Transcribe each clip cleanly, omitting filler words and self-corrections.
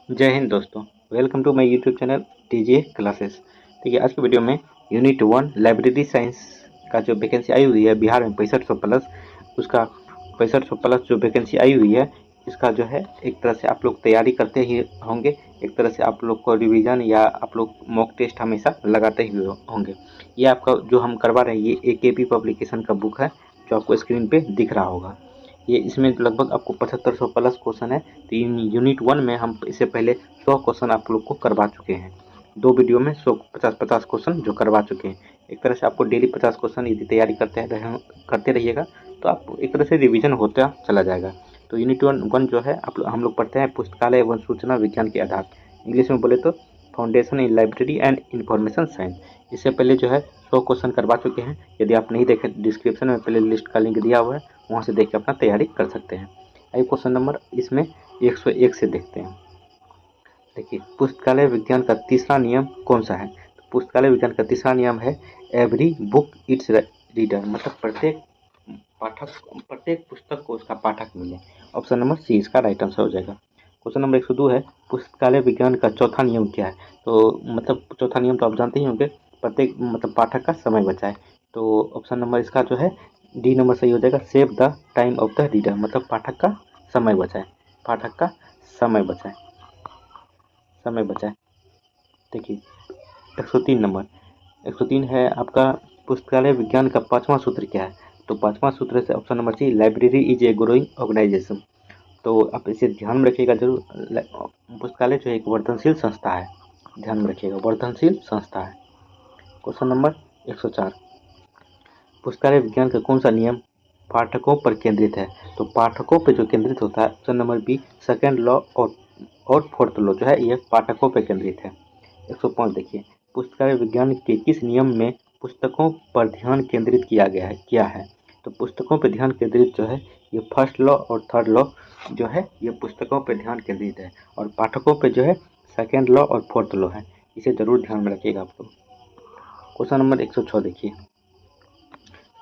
जय हिंद दोस्तों। Welcome to my YouTube channel TJ classes. देखिए आज की वीडियो में यूनिट 1 लाइब्रेरी साइंस का जो वैकेंसी आई हुई है बिहार में 6500 प्लस, उसका 6500 प्लस जो वैकेंसी आई हुई है इसका जो है एक तरह से आप लोग तैयारी करते ही होंगे। एक तरह से आप लोग को रिवीजन या आप लोग मॉक टेस्ट हमेशा लगाते ही होंगे। ये आपका जो हम करवा रहे हैं ये AKP पब्लिकेशन का बुक है जो आपको स्क्रीन पे दिख रहा होगा। ये इसमें लगभग आपको 7500 प्लस क्वेश्चन है। तो यूनिट 1 में हम इससे पहले 100 क्वेश्चन आप लोग को करवा चुके हैं। 2 वीडियो में 100 50-50 क्वेश्चन जो करवा चुके हैं। एक तरह से आपको डेली 50 क्वेश्चन यदि तैयारी करते रहिएगा तो आप एक तरह से रिवीजन होता चला जाएगा। तो यूनिट 1 जो है हम लोग पढ़ते हैं पुस्तकालय एवं सूचना विज्ञान के आधार। इंग्लिश में बोले तो foundation in library and information science. इससे पहले जो है 100 क्वेश्चन करवा चुके हैं। यदि आप नहीं देखे डिस्क्रिप्शन में प्ले लिस्ट का लिंक दिया हुआ है, वहाँ से देख के अपना तैयारी कर सकते हैं। आइए क्वेश्चन नंबर इसमें 101 से देखते हैं। देखिए पुस्तकालय विज्ञान का तीसरा नियम कौन सा है? तो पुस्तकालय विज्ञान का तीसरा नियम है एवरी बुक इट्स रीडर, मतलब प्रत्येक पुस्तक को उसका पाठक मिले। ऑप्शन नंबर सी इसका राइट आंसर हो जाएगा। क्वेश्चन नंबर 102 है पुस्तकालय विज्ञान का चौथा नियम क्या है? तो मतलब चौथा नियम तो आप जानते ही होंगे, प्रत्येक मतलब पाठक का समय बचाए। तो ऑप्शन नंबर इसका जो है डी नंबर सही हो जाएगा, save the time of the reader, मतलब पाठक का समय बचाए। पाठक का समय बचाए, समय बचाए। देखिए 103 नंबर, 103 है आपका पुस्तकालय विज्ञान का पांचवा सूत्र क्या है? तो पांचवा सूत्र से option number C library is a growing organisation. तो आप इसे ध्यान में रखिएगा जरूर। पुस्तकालय जो है एक वर्धनशील संस्था है, ध्यान में रखिएगा वर्धनशील संस्था है। क्वेश्चन नंबर 104, पुस्तकालय विज्ञान का कौन सा नियम पाठकों पर केंद्रित है? तो पाठकों पर जो केंद्रित होता है option number B second law और फोर्थ लॉ जो है ये पाठकों पर केंद्रित है। 105 देखिए पुस्तकालय विज्ञान के किस नियम में पुस्तकों पर ध्यान केंद्रित किया है? तो पुस्तकों पर ध्यान केंद्रित जो है ये फर्स्ट लॉ और थर्ड लॉ जो है ये पुस्तकों पर ध्यान केंद्रित है, और पाठकों पर जो है सेकेंड लॉ और फोर्थ लॉ है। इसे जरूर ध्यान में रखिएगा आप लोग। क्वेश्चन नंबर 106 देखिए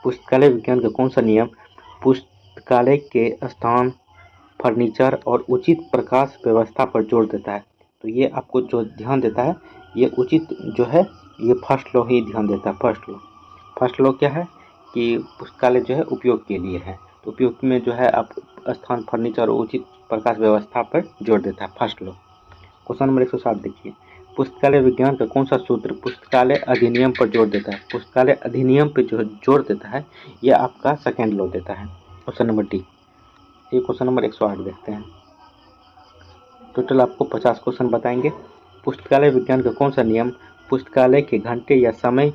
पुस्तकालय विज्ञान का कौन सा नियम पुस्तकालय के स्थान, फर्नीचर और उचित प्रकाश व्यवस्था पर जोर देता है? तो ये आपको जो ध्यान देता है ये उचित जो है ये फर्स्ट लॉ ही ध्यान देता है। फर्स्ट लॉ क्या है कि पुस्तकालय जो है उपयोग के लिए है, तो उपयोग में जो है आप स्थान, फर्नीचर और उचित प्रकाश व्यवस्था पर जोर देता है, फर्स्ट लॉ। क्वेश्चन नंबर 107 देखिए पुस्तकालय विज्ञान का कौन सा सूत्र पुस्तकालय अधिनियम पर जोर देता है? पुस्तकालय अधिनियम पर जो जोर देता है यह आपका सेकेंड लॉ देता है, ऑप्शन नंबर डी। ये क्वेश्चन नंबर 108 देखते हैं। टोटल आपको 50 क्वेश्चन बताएंगे। पुस्तकालय विज्ञान का कौन सा नियम पुस्तकालय के घंटे या समय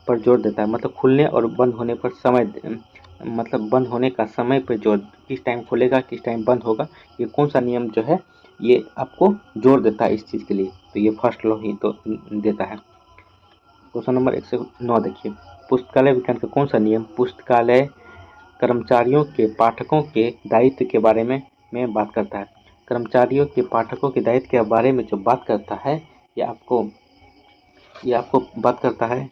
पर जोर देता है? मतलब खुलने और बंद होने पर समय, मतलब बंद होने का समय पर जोर, किस टाइम खुलेगा किस टाइम बंद होगा, ये कौन सा नियम जो है ये आपको जोर देता है इस चीज़ के लिए? तो ये फर्स्ट लॉ ही तो देता है। क्वेश्चन नंबर 109 देखिए पुस्तकालय विज्ञान का कौन सा नियम पुस्तकालय कर्मचारियों के पाठकों के दायित्व के बारे में बात करता है? कर्मचारियों के पाठकों के दायित्व के बारे में जो बात करता है ये आपको बात करता है,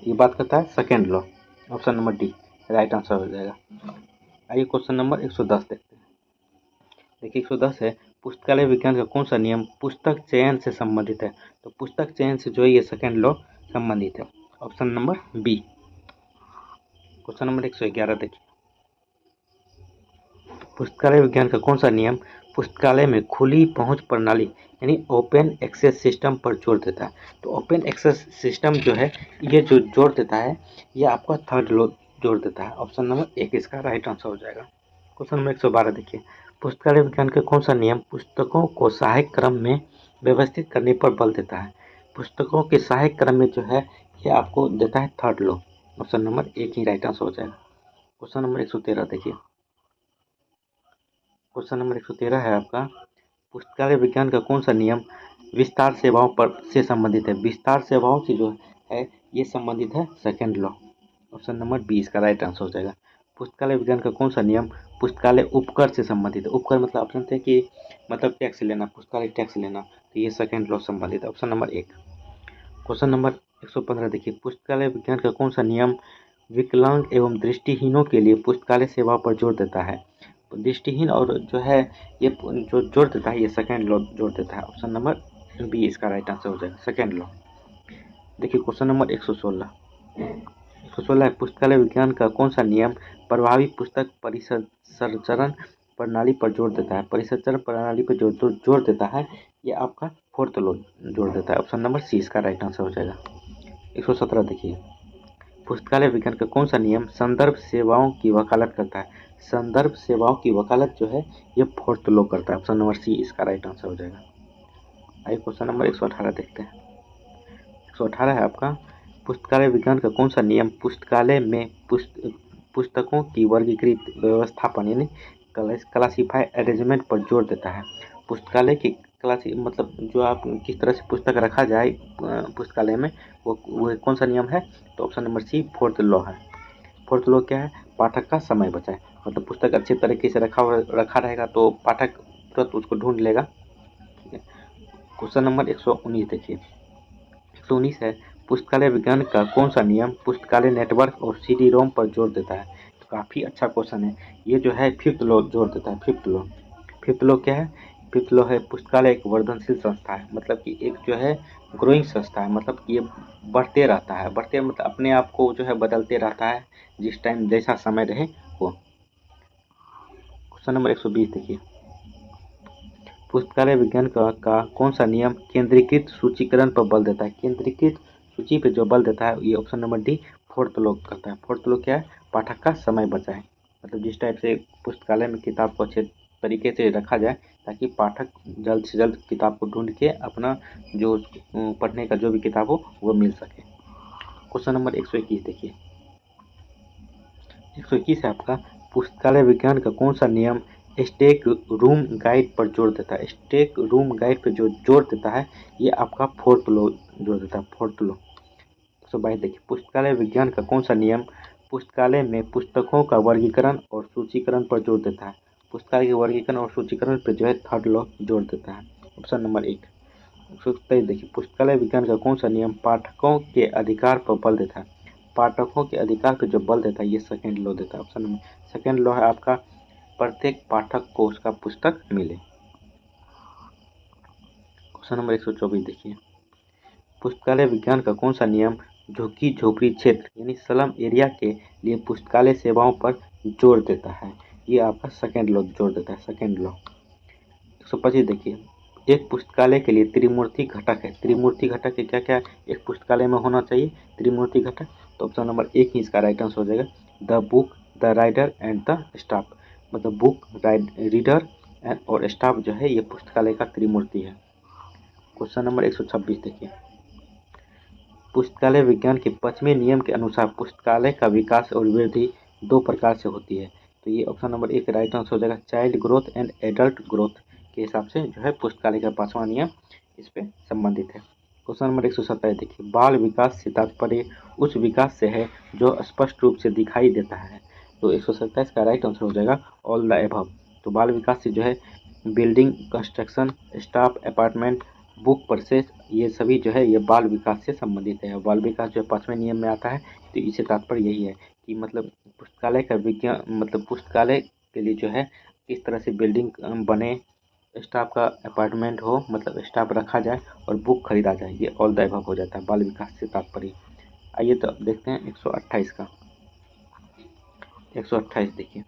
ये बात करता है second law, option number D right answer हो जाएगा। आइए क्वेश्चन नंबर 110 देखते हैं। देखिए 110 है पुस्तकालय विज्ञान का कौन सा नियम पुस्तक चयन से संबंधित है? तो पुस्तक चयन से जो है ये सेकेंड लॉ संबंधित है, option number B. Question number 111 देखिए पुस्तकालय विज्ञान का कौन सा नियम पुस्तकालय में खुली पहुंच प्रणाली यानी ओपन एक्सेस सिस्टम पर जोर देता है? तो ओपन एक्सेस सिस्टम जो है ये जो जोर देता है ये आपका थर्ड लॉ जोर देता है, ऑप्शन नंबर एक इसका राइट आंसर हो जाएगा। क्वेश्चन नंबर 112 देखिए पुस्तकालय विज्ञान का कौन सा नियम पुस्तकों को सहायक क्रम में व्यवस्थित करने पर बल देता है? पुस्तकों के सहायक क्रम में जो है ये आपको देता है थर्ड लॉ, ऑप्शन नंबर एक ही राइट आंसर हो जाएगा। क्वेश्चन नंबर 113 देखिए क्वेश्चन नंबर 113 है आपका पुस्तकालय विज्ञान का कौन सा नियम विस्तार सेवाओं पर से संबंधित है? विस्तार सेवाओं से जो है ये संबंधित है second law, option number B इसका राइट आंसर हो जाएगा। पुस्तकालय विज्ञान का कौन सा नियम पुस्तकालय उपकर से संबंधित है? उपकर मतलब आप जानते हैं कि मतलब टैक्स लेना, पुस्तकालय टैक्स लेना, तो ये सेकेंड लॉ संबंधित है, ऑप्शन नंबर एक। क्वेश्चन नंबर 115 देखिए पुस्तकालय विज्ञान का कौन सा नियम विकलांग एवं दृष्टिहीनों के लिए पुस्तकालय सेवा पर जोर देता है? दृष्टिहीन और जो है ये जो जोड़ देता है, ये सेकेंड लॉ जोड़ देता है। ऑप्शन नंबर बी इसका राइट आंसर हो जाएगा, सेकेंड लॉ। देखिए क्वेश्चन नंबर 116। 116 है, पुस्तकालय विज्ञान का कौन सा नियम प्रभावी पुस्तक परिसंचरण प्रणाली पर जोर देता है? परिसंचरण प्रणाली पर जो जोर देता है, ये आपका फोर्थ लॉ जोड़ देता है। ऑप्शन नंबर सी इसका राइट आंसर हो जाएगा। 117 देखिए, पुस्तकालय विज्ञान का कौन सा नियम संदर्भ सेवाओं की वकालत करता है? संदर्भ सेवाओं की वकालत जो है ये फोर्थ लॉ करता है। ऑप्शन नंबर सी इसका राइट आंसर हो जाएगा। आइए क्वेश्चन नंबर 118 देखते हैं। 118 है आपका, पुस्तकालय विज्ञान का कौन सा नियम पुस्तकालय में पुस्तकों की वर्गीकृत व्यवस्थापन यानी क्लासिफाई अरेंजमेंट पर जोर देता है? पुस्तकालय की क्लासी मतलब जो आप किस तरह से पुस्तक रखा जाए पुस्तकालय में, वो कौन सा नियम है? तो option number C fourth law है। फोर्थ लॉ क्या है? पाठक का समय बचाए, मतलब पुस्तक अच्छे तरीके से रखा रहेगा तो पाठक तुरंत उसको ढूंढ लेगा। ठीक है, क्वेश्चन नंबर 119 देखिए। 119 है, पुस्तकालय विज्ञान का कौन सा नियम पुस्तकालय नेटवर्क और सीडी रोम पर जोर देता है? तो काफ़ी अच्छा क्वेश्चन है। ये जो है फिफ्थ लॉ जोड़ देता है, फिफ्थ लॉ। फिफ्थ लॉ क्या है? फिफ्थ लॉ है, पुस्तकालय एक वर्धनशील संस्था है, मतलब कि एक जो है ग्रोइंग संस्था है, मतलब कि ये बढ़ते रहता है, बढ़ते मतलब अपने आप को जो है बदलते रहता है, जिस टाइम जैसा समय रहे वो। क्वेश्चन नंबर 120 देखिए, पुस्तकालय विज्ञान का कौन सा नियम केंद्रीकृत सूचीकरण पर बल देता है? केंद्रीकृत सूची पे जो बल देता है, ये option number D fourth law करता है। फोर्थ लॉ क्या है? पाठक का समय बचाए, मतलब जिस टाइप से पुस्तकालय में किताब को अच्छे तरीके से रखा जाए ताकि पाठक जल्द से जल्द किताब को ढूंढ के अपना जो पढ़ने का जो भी किताब हो वो मिल सके। क्वेश्चन नंबर 121 देखिए। 121 है आपका, पुस्तकालय विज्ञान का कौन सा नियम स्टेक रूम गाइड पर जोर देता है? स्टेक रूम गाइड पर जो जोर देता है, ये आपका फोर्थ लॉ जोर देता है, फोर्थ लॉ। 122 देखिए, पुस्तकालय विज्ञान का कौन सा नियम पुस्तकालय में पुस्तकों का वर्गीकरण और सूचीकरण पर जोर देता है? पुस्तकालय के वर्गीकरण और सूचीकरण पर जो है थर्ड लॉ जोर देता है। Option number 1। 123 देखिए, पुस्तकालय विज्ञान का कौन सा नियम पाठकों के अधिकार पर बल देता है? पाठकों के अधिकार पर जो बल देता है, ये सेकेंड लॉ देता है। ऑप्शन नंबर सेकेंड लॉ है आपका, प्रत्येक पाठक को उसका पुस्तक मिले। क्वेश्चन नंबर 124 देखिए, पुस्तकालय विज्ञान का कौन सा नियम झुग्गी झोपड़ी क्षेत्र यानी स्लम एरिया के लिए पुस्तकालय सेवाओं पर जोर देता है? ये आपका सेकेंड लॉ जोर देता है, सेकेंड लॉ। 125 देखिए, एक पुस्तकालय के लिए त्रिमूर्ति घटक है। त्रिमूर्ति घटक के क्या क्या एक पुस्तकालय में होना चाहिए? त्रिमूर्ति घटक, तो ऑप्शन नंबर 1 ही इसका राइट आंसर हो जाएगा, the book, the rider and the staff. मतलब बुक, रीडर और स्टाफ जो है ये पुस्तकालय का त्रिमूर्ति है। क्वेश्चन नंबर 126 देखिए, पुस्तकालय विज्ञान के 5वें नियम के अनुसार पुस्तकालय का विकास और वृद्धि दो प्रकार से होती है। तो ये ऑप्शन नंबर 1 राइट आंसर हो जाएगा, child growth and adult growth के हिसाब से जो है पुस्तकालय का 5वां नियम इस पे संबंधित है। क्वेश्चन नंबर 127 देखिए, बाल विकास से तात्पर्य उस विकास से है जो स्पष्ट रूप से दिखाई देता है। तो 127 का राइट आंसर हो जाएगा ऑल द एबव। तो बाल विकास से जो है building construction, staff, apartment, book purchase, ये सभी जो है ये बाल विकास से संबंधित है। बाल विकास जो है 5वें नियम में आता है, तो इससे तात्पर्य यही है कि मतलब पुस्तकालय का विज्ञान मतलब पुस्तकालय के लिए जो है किस तरह से बिल्डिंग बने, स्टाफ का अपार्टमेंट हो, मतलब स्टाफ रखा जाए और बुक खरीदा जाए, ये ऑल द अबव हो जाता है बाल विकास से तात्पर्य। आइए तो अब देखते हैं 128 का। 128 देखिए,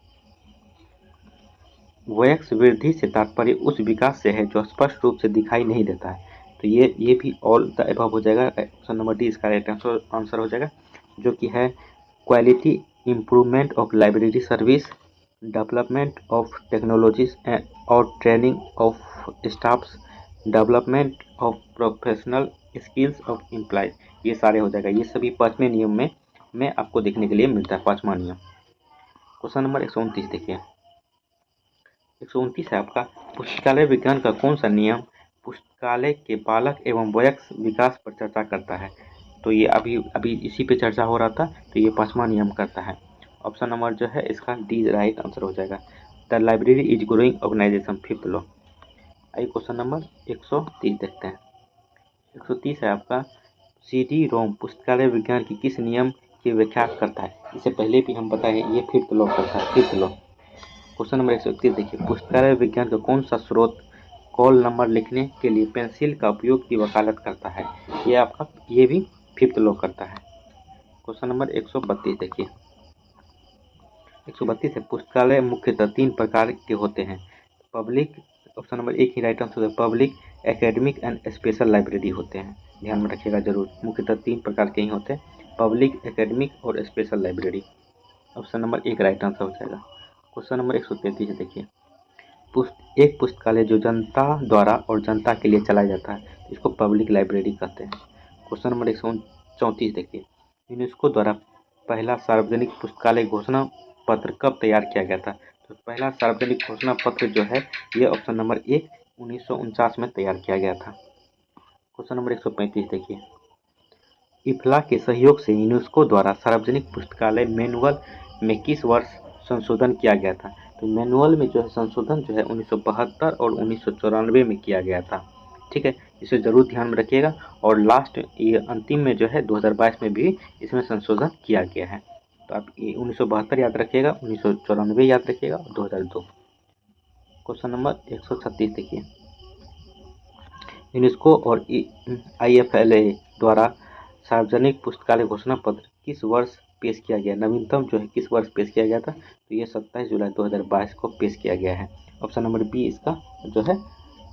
वयस्क वृद्धि से तात्पर्य उस विकास से है जो स्पष्ट रूप से दिखाई नहीं देता है। तो ये भी ऑल द अबव हो जाएगा, ऑप्शन नंबर डी इसका राइट आंसर हो जाएगा, जो कि है quality improvement of library service, development of technologies और training of staffs, development of professional skills of employees, ये सारे हो जाएगा। ये सभी 5वें नियम में आपको देखने के लिए मिलता है, 5वां नियम। क्वेश्चन नंबर 129 देखिए, 129 है आपका, पुस्तकालय विज्ञान का कौन सा नियम पुस्तकालय के बालक एवं वयस्क विकास पर चर्चा करता है? तो ये अभी अभी इसी पे चर्चा हो रहा था, तो ये 5वां नियम करता है। ऑप्शन नंबर जो है इसका डी राइट आंसर हो जाएगा, the library is growing organisation, fifth law. आइए क्वेश्चन नंबर 130 देखते हैं। 130 है आपका, सीडी रोम पुस्तकालय विज्ञान की किस नियम की व्याख्या करता है? इससे पहले भी हम बताए ये फिफ्थ लॉ करता है, फिफ्थ लॉ। क्वेश्चन नंबर 131 देखिए, पुस्तकालय विज्ञान का कौन सा स्रोत कॉल नंबर लिखने के लिए पेंसिल का उपयोग की वकालत करता है? ये भी फिफ्थ लॉ करता है। क्वेश्चन नंबर 132 देखिए, 132 है, पुस्तकालय मुख्यतः 3 प्रकार के होते हैं। पब्लिक, ऑप्शन नंबर 1 ही राइट आंसर है, public, academic and special library होते हैं। ध्यान में रखिएगा जरूर, मुख्यतः 3 प्रकार के ही होते हैं, पब्लिक, एकेडमिक और special library. Option number 1 right answer हो जाएगा। क्वेश्चन नंबर 133 देखिए, एक पुस्तकालय जो जनता द्वारा और जनता के लिए चलाया जाता है, इसको पब्लिक लाइब्रेरी कहते हैं। क्वेश्चन नंबर 134 देखिए, यूनेस्को द्वारा पहला सार्वजनिक पुस्तकालय घोषणा पत्र कब तैयार किया गया था? तो पहला सार्वजनिक घोषणा पत्र जो है, ये ऑप्शन नंबर 1 1949 में तैयार किया गया था। क्वेश्चन नंबर 135 देखिए, इफ्ला के सहयोग से यूनेस्को द्वारा सार्वजनिक पुस्तकालय मैनुअल में किस वर्ष संशोधन किया गया था? तो मैनुअल में जो है संशोधन जो है 1972 और 1994 में किया गया था। ठीक है, इसे जरूर ध्यान में रखिएगा। और लास्ट ये अंतिम में जो है 2022 में भी इसमें संशोधन किया गया है। तो आप ये 1972 याद रखिएगा, 1994 याद रखिएगा और 2002। क्वेश्चन नंबर 136 देखिए, यूनेस्को और IFLA द्वारा सार्वजनिक पुस्तकालय घोषणा पत्र किस वर्ष पेश किया गया? नवीनतम जो है किस वर्ष पेश किया गया था? तो ये 27 जुलाई 2022 को पेश किया गया है। ऑप्शन नंबर बी इसका जो है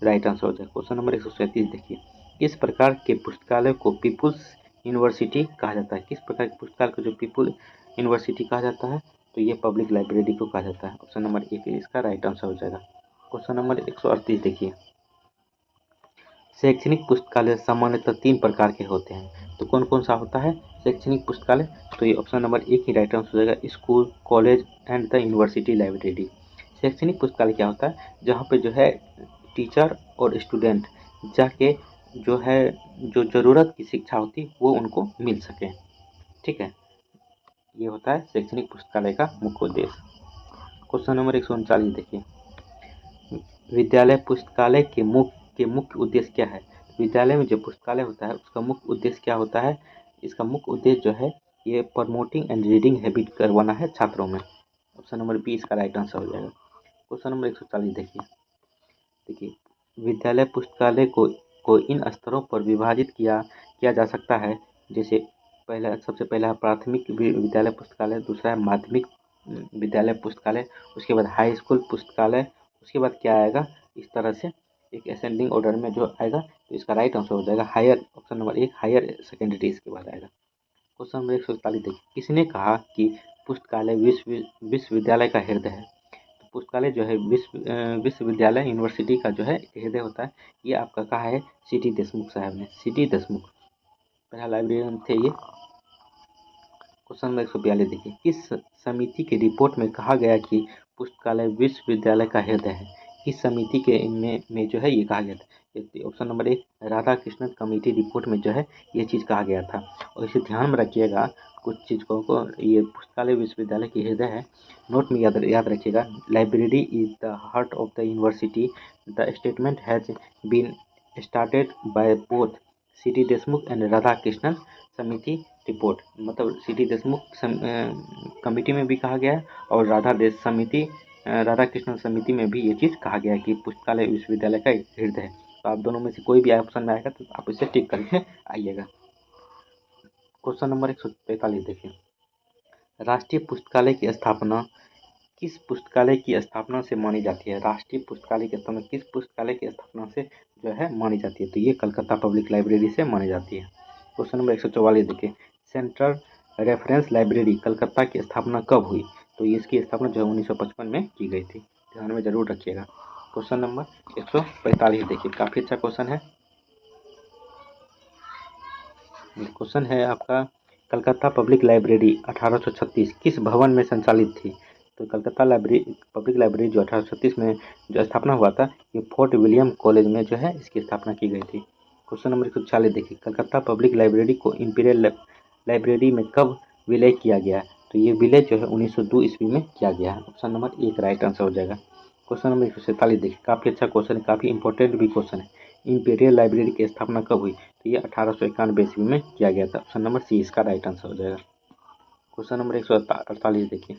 राइट आंसर हो जाए। क्वेश्चन नंबर 137 देखिए, किस प्रकार के पुस्तकालय को पीपुल्स यूनिवर्सिटी कहा जाता है? किस प्रकार के पुस्तकालय को जो पीपुल यूनिवर्सिटी कहा जाता है? तो ये पब्लिक लाइब्रेरी को कहा जाता है। ऑप्शन नंबर 1 इसका राइट आंसर हो जाएगा। क्वेश्चन नंबर 138 देखिए, शैक्षणिक पुस्तकालय सामान्यतः 3 प्रकार के होते हैं, तो कौन कौन सा होता है शैक्षणिक पुस्तकालय? तो ये ऑप्शन नंबर 1 ही राइट आंसर हो जाएगा, school, college and the university library. शैक्षणिक पुस्तकालय क्या होता है? जहाँ पे जो है टीचर और स्टूडेंट जाके जो है जो ज़रूरत की शिक्षा होती है वो उनको मिल सके। ठीक है, ये होता है शैक्षणिक पुस्तकालय का मुख्य उद्देश्य। क्वेश्चन नंबर 139 देखिए, विद्यालय पुस्तकालय के मुख्य उद्देश्य क्या है? विद्यालय में जो पुस्तकालय होता है उसका मुख्य उद्देश्य क्या होता है? इसका मुख्य उद्देश्य जो है ये प्रमोटिंग एंड रीडिंग हैबिट करवाना है छात्रों में। ऑप्शन नंबर बी इसका राइट आंसर हो जाएगा। क्वेश्चन नंबर 140 देखिए, विद्यालय पुस्तकालय को इन स्तरों पर विभाजित किया जा सकता है, जैसे सबसे पहला है प्राथमिक विद्यालय पुस्तकालय, दूसरा है माध्यमिक विद्यालय पुस्तकालय, उसके बाद हाई स्कूल पुस्तकालय, उसके बाद क्या आएगा इस तरह से एक असेंडिंग ऑर्डर में जो आएगा, तो इसका राइट आंसर हो जाएगा higher, option number 1 higher secondary इसके बाद आएगा। क्वेश्चन नंबर 141 देखिए, किसने कहा कि पुस्तकालय विश्वविद्यालय का हृदय है? तो पुस्तकालय जो है विश्वविद्यालय यूनिवर्सिटी का जो है हृदय होता है, ये आपका कहा है सी.टी. देशमुख साहब ने। सी.टी. देशमुख पहला लाइब्रेरियन थे ये। क्वेश्चन नंबर 142 देखिए, किस समिति की रिपोर्ट में कहा गया कि पुस्तकालय विश्वविद्यालय का हृदय है? किस समिति के में जो है ये कहा गया था? Option number 1 Radha Krishnan committee report में जो है ये चीज़ कहा गया था। और इसे ध्यान में रखिएगा, कुछ चीज़ों को, ये पुस्तकालय विश्वविद्यालय की हृदय है, नोट में याद रखिएगा, library is the heart of the university, the statement has been started by both C T. Deshmukh and Radhakrishnan समिति रिपोर्ट। मतलब सी.टी. देशमुख कमेटी में भी कहा गया है और राधा कृष्णन समिति में भी ये चीज़ कहा गया है कि पुस्तकालय विश्वविद्यालय का एक हृदय है। तो आप दोनों में से कोई भी ऑप्शन में आएगा तो आप इसे टिक करके आइएगा। क्वेश्चन नंबर 143 देखिए, राष्ट्रीय पुस्तकालय की स्थापना किस पुस्तकालय की स्थापना से मानी जाती है? राष्ट्रीय पुस्तकालय की स्थापना किस पुस्तकालय की स्थापना से जो है मानी जाती है? तो ये कलकत्ता पब्लिक लाइब्रेरी से मानी जाती है। क्वेश्चन नंबर 144 देखिए, सेंट्रल रेफरेंस लाइब्रेरी कलकत्ता की स्थापना कब हुई? तो इसकी स्थापना जो है 1955 में की गई थी। ध्यान में जरूर रखिएगा। क्वेश्चन नंबर 145 देखिए, काफ़ी अच्छा क्वेश्चन है। क्वेश्चन है आपका, कलकत्ता पब्लिक लाइब्रेरी 1836 किस भवन में संचालित थी? तो कलकत्ता पब्लिक लाइब्रेरी जो 1836 में जो स्थापना हुआ था, ये फोर्ट विलियम कॉलेज में जो है इसकी स्थापना की गई थी। क्वेश्चन नंबर 146 देखिए, कलकत्ता पब्लिक लाइब्रेरी को इंपीरियल लाइब्रेरी में कब विलय किया गया? तो ये विलय जो है 1902 ईस्वी में किया गया है। ऑप्शन नंबर 1 राइट आंसर हो जाएगा। क्वेश्चन नंबर 147 देखिए, काफ़ी अच्छा क्वेश्चन है, काफ़ी इंपॉर्टेंट भी क्वेश्चन है। इंपीरियल लाइब्रेरी की स्थापना कब हुई? तो ये 1891 ईस्वी में किया गया था। ऑप्शन नंबर सी इसका राइट आंसर हो जाएगा। क्वेश्चन नंबर 148 देखिए,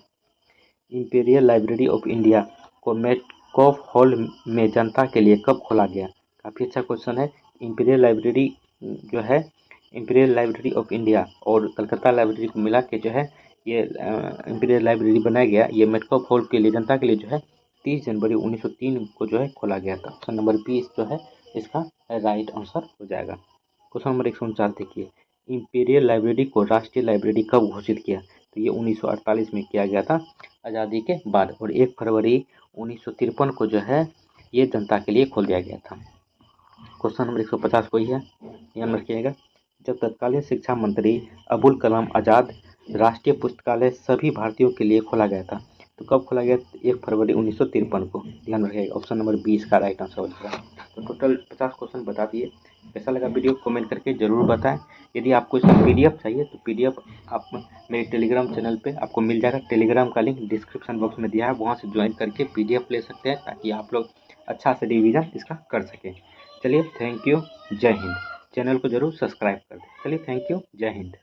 इंपीरियल लाइब्रेरी ऑफ इंडिया को मेटकॉफ हॉल में जनता के लिए कब खोला गया? काफ़ी अच्छा क्वेश्चन है। इंपीरियल लाइब्रेरी जो है, इंपीरियल लाइब्रेरी ऑफ इंडिया और कलकत्ता लाइब्रेरी को मिला के जो है ये इंपीरियल लाइब्रेरी बनाया गया। ये मेटकॉफ हॉल के लिए, जनता के लिए जो है 30 जनवरी 1903 को जो है खोला गया था। ऑप्शन नंबर 20 जो है इसका राइट आंसर हो जाएगा। क्वेश्चन नंबर 149 देखिए, इंपीरियल लाइब्रेरी को राष्ट्रीय लाइब्रेरी कब घोषित किया? तो ये 1948 में किया गया था, आज़ादी के बाद, और 1 फरवरी 1953 को जो है ये जनता के लिए खोल दिया गया था। क्वेश्चन नंबर 150 वही है, ध्यान रखिएगा। जब तत्कालीन शिक्षा मंत्री अबुल कलाम आज़ाद राष्ट्रीय पुस्तकालय सभी भारतीयों के लिए खोला गया था, तो कब खोला गया? 1 फरवरी 1953 को, ध्यान रखिएगा। ऑप्शन नंबर 20 का राइट आंसर हो जाएगा। तो टोटल 50 क्वेश्चन बता दिए। कैसा लगा वीडियो कमेंट करके ज़रूर बताएं। यदि आपको इसका PDF चाहिए तो PDF आप मेरे टेलीग्राम चैनल पे आपको मिल जाएगा। टेलीग्राम का लिंक डिस्क्रिप्शन बॉक्स में दिया है, वहाँ से ज्वाइन करके PDF ले सकते हैं, ताकि आप लोग अच्छा से रिवीजन इसका कर सकें। चलिए, थैंक यू, जय हिंद। चैनल को जरूर सब्सक्राइब कर दें। चलिए, थैंक यू, जय हिंद।